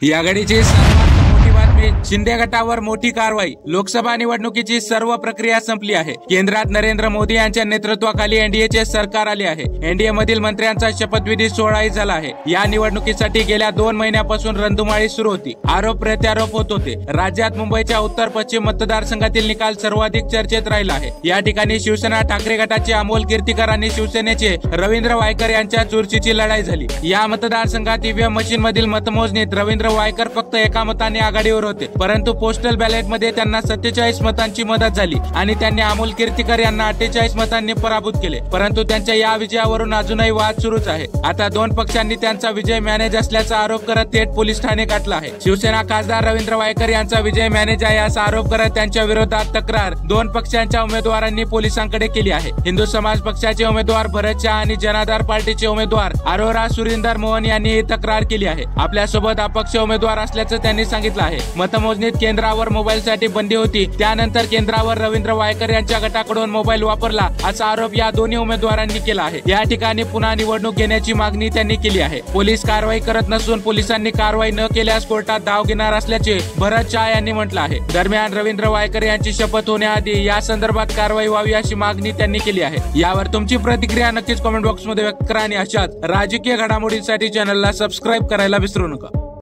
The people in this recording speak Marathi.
या घडीची सर्वात मोठी बातमी, शिंदे गटावर मोठी कारवाई। लोकसभा निवडणुकीची सर्व प्रक्रिया संपली आहे। केंद्रात नरेंद्र मोदी यांच्या नेतृत्वाखाली एनडीएचे सरकार आले आहे। एनडीए मधील मंत्र्यांचा शपथविधी सोहळाही झाला आहे। या निवडणुकीसाठी गेल्या 2 महिन्यापासून रणधुमाळी सुरू होती। आरोप प्रत्यारोप होत होते। राज्यात मुंबईच्या उत्तर पश्चिम मतदारसंघातील निकाल सर्वाधिक चर्चेत राहिला आहे। या ठिकाणी शिवसेना ठाकरे गटाचे अमोल कीर्तीकर आणि शिवसेनेचे रवींद्र वायकर यांच्या चुरशीची लढाई झाली। या मतदारसंघात ईव्हीएम मशीन मधील मतमोजणीत रवींद्र वायकर फक्त एका मताने आघाडीवर होते, परंतु पोस्टल बॅलेट मध्ये त्यांना 47 मतांची मदत झाली आणि त्यांनी अमोल कीर्तीकर यांना 48 मतांनी पराभूत केले। परंतु त्यांच्या या विजयावरून अजूनही वाद सुरूच आहे। आता 2 पक्षांनी त्यांचा विजय मॅनेज असल्याचा आरोप करत थेट पोलीस ठाणे गाठला आहे। शिवसेना खासदार रवींद्र वायकर यांचा विजय मॅनेज आहे असा आरोप करत त्यांच्या विरोधात तक्रार 2 पक्षांच्या उमेदवारांनी पोलिसांकडे केली आहे। हिंदू समाज पक्षाचे उमेदवार भरत शहा आणि जनाधार पार्टीचे उमेदवार अरोरा सुरिंदर मोहन यांनी ही तक्रार केली आहे। आपल्यासोबत अपक्ष उमेदवार असल्याचं त्यांनी सांगितलं आहे। मतमोजणीत केंद्रावर मोबाईलसाठी बंदी होती, त्यानंतर केंद्रावर रवींद्र वायकर यांच्या गटाकडून मोबाईल वापरला असा आरोप या दोन्ही उमेदवारांनी केला आहे। या ठिकाणी पुन्हा निवडणूक घेण्याची मागणी त्यांनी केली आहे। पोलीस कारवाई करत नसून पोलिसांनी कारवाई न केल्यास कोर्टात धाव घेणार असल्याचे भरत शहा यांनी म्हटलं आहे। दरम्यान रवींद्र वायकर यांची शपथ होण्याआधी या संदर्भात कारवाई व्हावी अशी मागणी त्यांनी केली आहे। यावर तुमची प्रतिक्रिया नक्कीच कमेंट बॉक्स मध्ये व्यक्त करा आणि अशाच राजकीय घडामोडींसाठी चॅनलला सबस्क्राईब करायला विसरू नका।